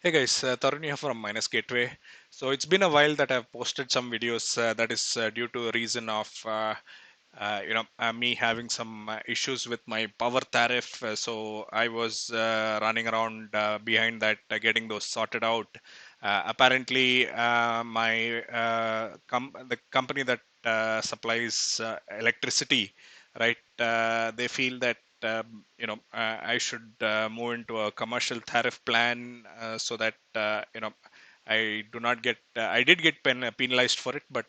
Hey guys, Tarun here from Minus Gateway. So it's been a while that I've posted some videos. That is due to a reason of me having some issues with my power tariff. So I was running around behind that, getting those sorted out. Apparently, the company that supplies electricity, right? They feel that I should move into a commercial tariff plan so that I do not get. I did get penalized for it, but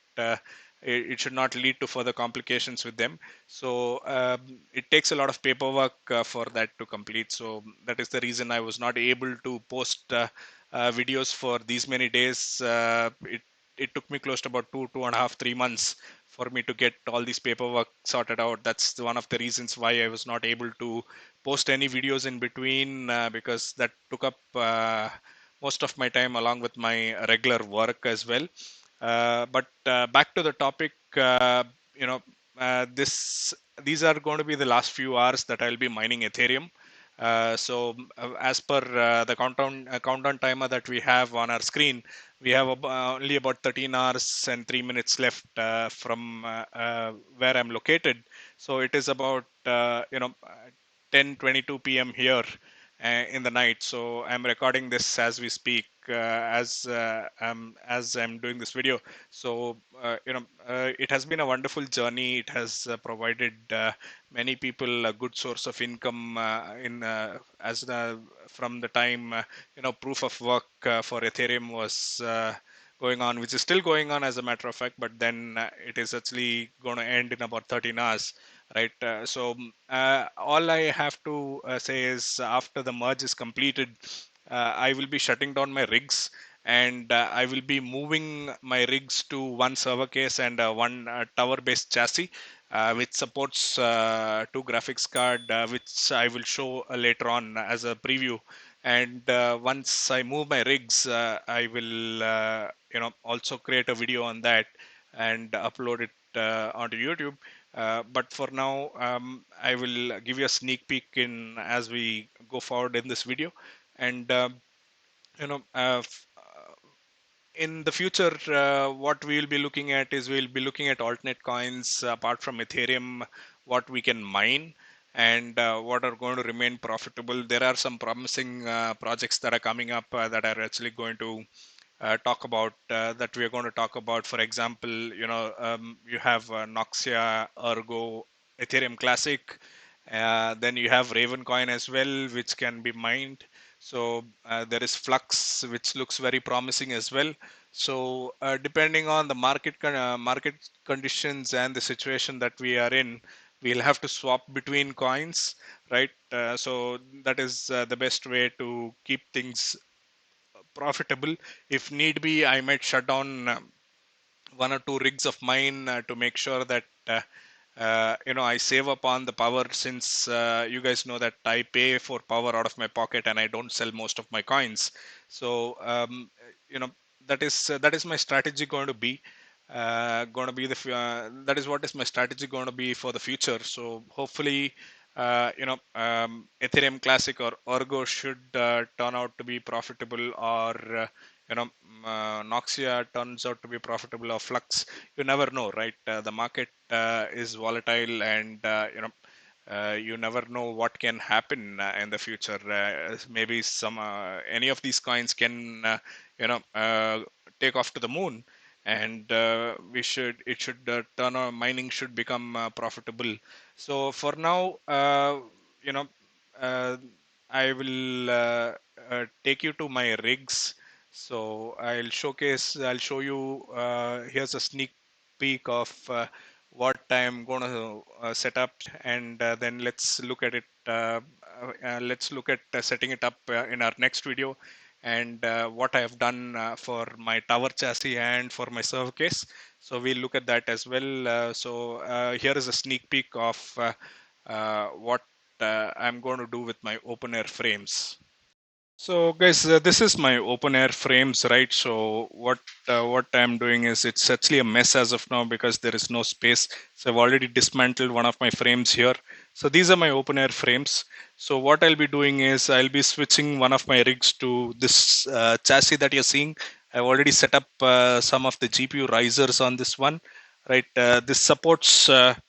it should not lead to further complications with them. So it takes a lot of paperwork for that to complete. So that is the reason I was not able to post videos for these many days. It took me close to about 2.5, 3 months for me to get all these paperwork sorted out. That's one of the reasons why I was not able to post any videos in between because that took up most of my time along with my regular work as well. But back to the topic, you know, this these are going to be the last few hours that I'll be mining Ethereum. As per the countdown timer that we have on our screen, we have only about 13 hours and 3 minutes left from where I'm located. So it is about 10:22 p.m. here in the night. So I'm recording this as we speak, as I'm doing this video. So it has been a wonderful journey. It has provided many people a good source of income in as the from the time proof of work for Ethereum was going on, which is still going on as a matter of fact. But then it is actually going to end in about 13 hours, right? All I have to say is after the merge is completed, I will be shutting down my rigs, and I will be moving my rigs to one server case and one tower based chassis which supports two graphics card, which I will show later on as a preview. And once I move my rigs, I will also create a video on that and upload it onto YouTube. But for now, I will give you a sneak peek in as we go forward in this video. And you know, in the future, what we will be looking at is we'll be looking at alternate coins apart from Ethereum, what we can mine and what are going to remain profitable. There are some promising projects that are coming up that are actually going to talk about that we are going to talk about. For example, you have Noxia, Ergo, Ethereum Classic. Then you have Ravencoin as well, which can be mined. So there is Flux, which looks very promising as well. So depending on the market conditions and the situation that we are in, we'll have to swap between coins, right? So that is the best way to keep things profitable. If need be, I might shut down one or two rigs of mine to make sure that I save up on the power, since you guys know that I pay for power out of my pocket and I don't sell most of my coins. So you know that is my strategy going to be. That is what is my strategy going to be for the future. So hopefully, Ethereum Classic or Ergo should turn out to be profitable, or Noxia turns out to be profitable, or Flux. You never know, right? The market is volatile, and you never know what can happen in the future. Maybe any of these coins can you know uh, take off to the moon, and it should turn on, mining should become profitable. So for now, you know uh, I will take you to my rigs. So I'll show you, here's a sneak peek of what I'm going to set up, and then let's look at it. Let's look at setting it up in our next video, and what I have done for my tower chassis and for my server case. So we'll look at that as well. Here is a sneak peek of what I'm going to do with my open air frames. So guys, this is my open air frames, right? So what I'm doing is it's actually a mess as of now because there is no space. So I've already dismantled one of my frames here. So these are my open air frames. So what I'll be doing is I'll be switching one of my rigs to this chassis that you're seeing. I've already set up some of the GPU risers on this one, right? This supports two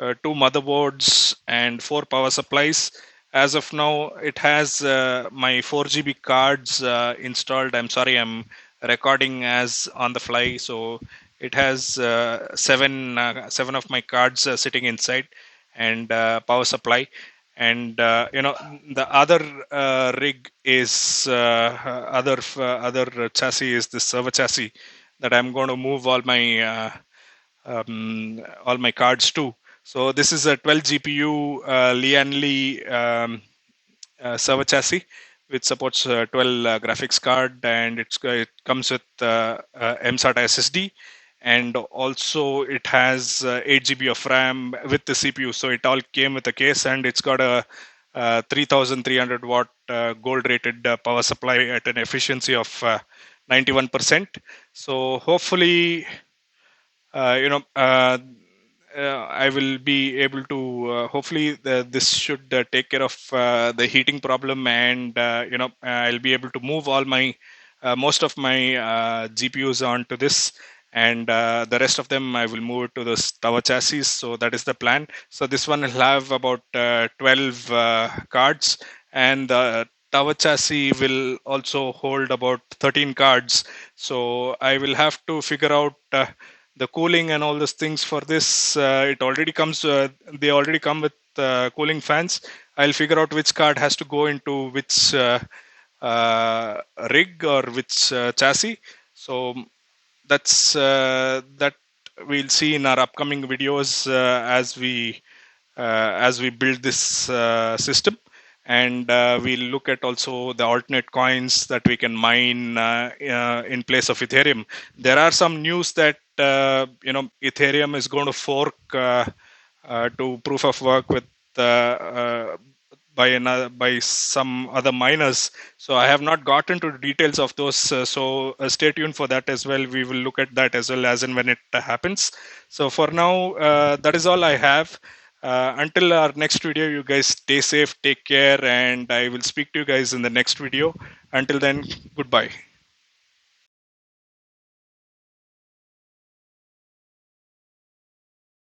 motherboards and four power supplies. As of now, it has my 4 GB cards installed. I'm sorry, I'm recording as on the fly, so it has seven of my cards sitting inside, and power supply. And the other rig is other chassis is the server chassis that I'm going to move all my cards too. So this is a 12 GPU Lianli server chassis, which supports 12 graphics card, and it comes with MSATA SSD, and also it has 8 GB of RAM with the CPU. So it all came with a case, and it's got a 3300 watt gold rated power supply at an efficiency of 91%. So hopefully uh, you know uh, I will be able to hopefully this should take care of the heating problem, and I'll be able to move all my most of my GPUs onto this, and the rest of them I will move it to the tower chassis. So that is the plan. So this one will have about 12 cards, and the tower chassis will also hold about 13 cards. So I will have to figure out the cooling and all those things for this. It already comes They already come with cooling fans. I'll figure out which card has to go into which uh, rig or which chassis. So that we'll see in our upcoming videos as we build this system, and we'll look at also the alternate coins that we can mine in place of Ethereum. There are some news that Ethereum is going to fork to proof of work with by some other miners. So I have not gotten to the details of those. So stay tuned for that as well. We will look at that as well as and when it happens. So for now, that is all I have. Until our next video, you guys stay safe, take care, and I will speak to you guys in the next video. Until then, goodbye.